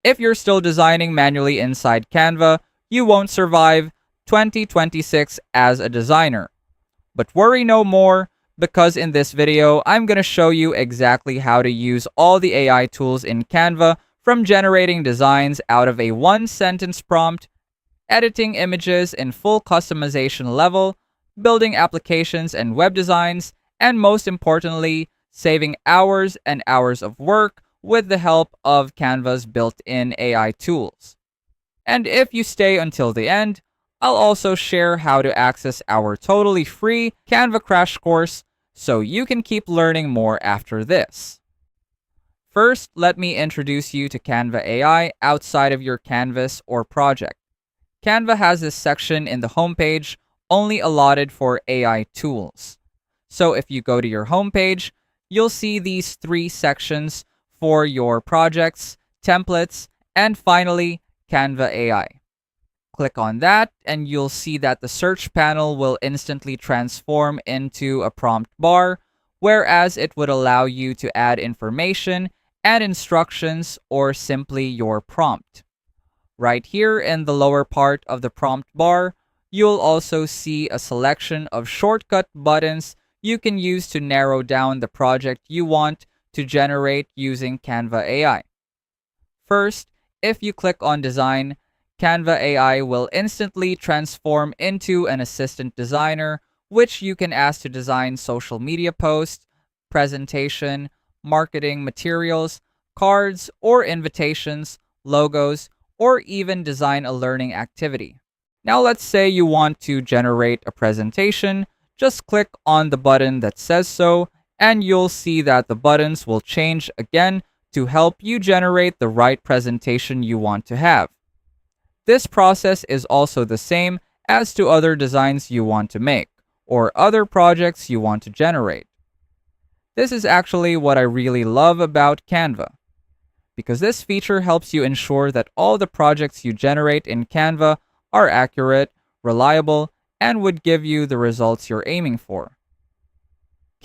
If you're still designing manually inside Canva, you won't survive 2026 as a designer. But worry no more, because in this video, I'm going to show you exactly how to use all the AI tools in Canva, from generating designs out of a one-sentence prompt, editing images in full customization level, building applications and web designs, and most importantly, saving hours and hours of work with the help of Canva's built-in AI tools. And if you stay until the end, I'll also share how to access our totally free Canva crash course so you can keep learning more after this. First, let me introduce you to Canva AI outside of your canvas or project. Canva has this section in the homepage only allotted for AI tools. So if you go to your homepage, you'll see these three sections for your projects, templates, and finally, Canva AI. Click on that, and you'll see that the search panel will instantly transform into a prompt bar, whereas it would allow you to add information and instructions or simply your prompt. Right here in the lower part of the prompt bar, you'll also see a selection of shortcut buttons you can use to narrow down the project you want to generate using Canva AI. First, if you click on Design, Canva AI will instantly transform into an assistant designer, which you can ask to design social media posts, presentation, marketing materials, cards or invitations, logos, or even design a learning activity. Now let's say you want to generate a presentation. Just click on the button that says so, and you'll see that the buttons will change again to help you generate the right presentation you want to have. This process is also the same as to other designs you want to make, or other projects you want to generate. This is actually what I really love about Canva, because this feature helps you ensure that all the projects you generate in Canva are accurate, reliable, and would give you the results you're aiming for.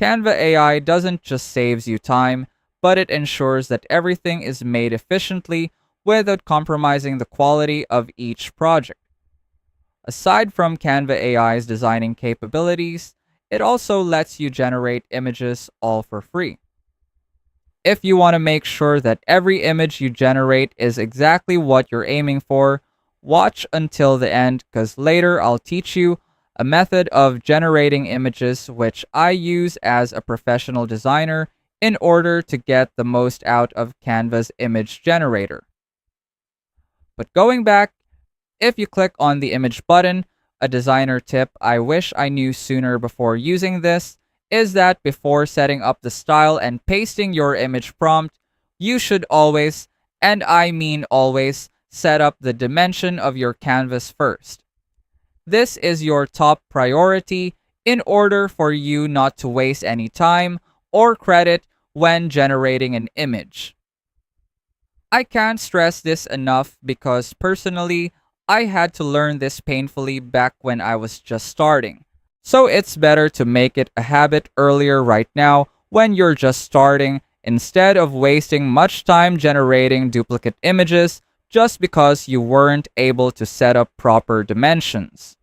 Canva AI doesn't just save you time, but it ensures that everything is made efficiently without compromising the quality of each project. Aside from Canva AI's designing capabilities, it also lets you generate images all for free. If you want to make sure that every image you generate is exactly what you're aiming for, watch until the end, because later I'll teach you a method of generating images which I use as a professional designer in order to get the most out of Canva's image generator. But going back, if you click on the image button, a designer tip I wish I knew sooner before using this is that before setting up the style and pasting your image prompt, you should always, and I mean always, set up the dimension of your canvas first. This is your top priority in order for you not to waste any time or credit when generating an image. I can't stress this enough because personally, I had to learn this painfully back when I was just starting. So it's better to make it a habit earlier right now when you're just starting, instead of wasting much time generating duplicate images just because you weren't able to set up proper dimensions.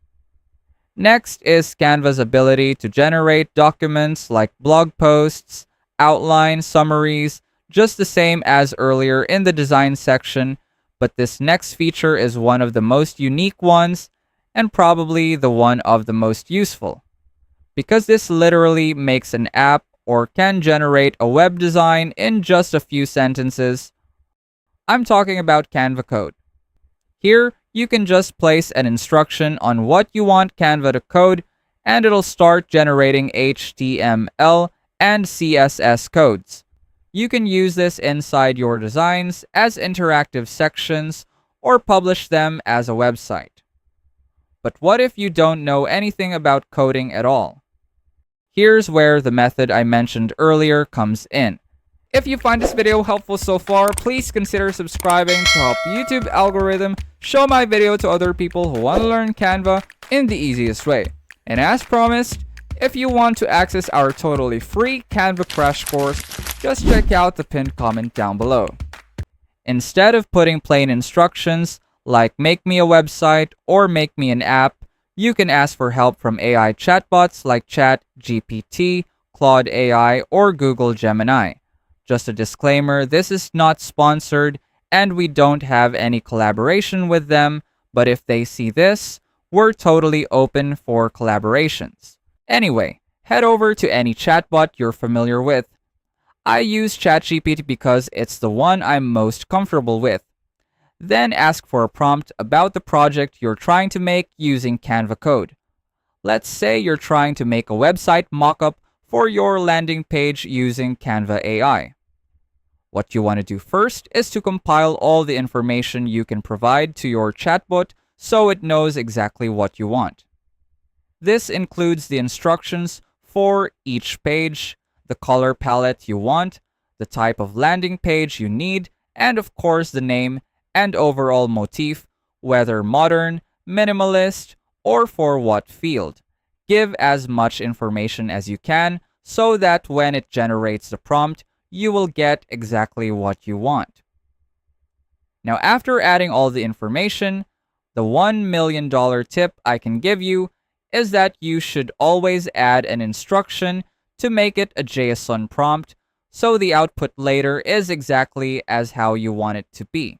Next is Canva's ability to generate documents like blog posts, outline, summaries, just the same as earlier in the design section, but this next feature is one of the most unique ones and probably the one of the most useful, because this literally makes an app or can generate a web design in just a few sentences. I'm talking about Canva code. Here, you can just place an instruction on what you want Canva to code, and it'll start generating HTML and CSS codes. You can use this inside your designs as interactive sections or publish them as a website. But what if you don't know anything about coding at all? Here's where the method I mentioned earlier comes in. If you find this video helpful so far, please consider subscribing to help YouTube algorithm show my video to other people who want to learn Canva in the easiest way. And as promised, if you want to access our totally free Canva crash course, just check out the pinned comment down below. Instead of putting plain instructions like make me a website or make me an app, you can ask for help from AI chatbots like ChatGPT, Claude AI, or Google Gemini. Just a disclaimer, this is not sponsored and we don't have any collaboration with them, but if they see this, we're totally open for collaborations. Anyway, head over to any chatbot you're familiar with. I use ChatGPT because it's the one I'm most comfortable with. Then ask for a prompt about the project you're trying to make using Canva code. Let's say you're trying to make a website mockup for your landing page using Canva AI. What you want to do first is to compile all the information you can provide to your chatbot so it knows exactly what you want. This includes the instructions for each page, the color palette you want, the type of landing page you need, and of course the name and overall motif, whether modern, minimalist, or for what field. Give as much information as you can so that when it generates the prompt, you will get exactly what you want. Now, after adding all the information, the $1 million tip I can give you is that you should always add an instruction to make it a JSON prompt so the output later is exactly as how you want it to be.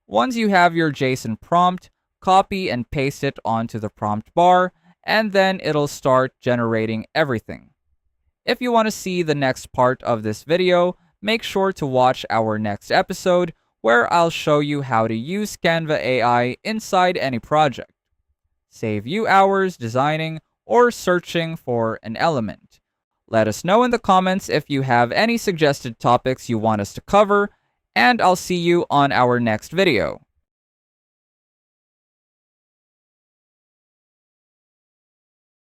Once you have your JSON prompt, copy and paste it onto the prompt bar, and then it'll start generating everything. If you want to see the next part of this video, make sure to watch our next episode where I'll show you how to use Canva AI inside any project. Save you hours designing or searching for an element. Let us know in the comments if you have any suggested topics you want us to cover, and I'll see you on our next video.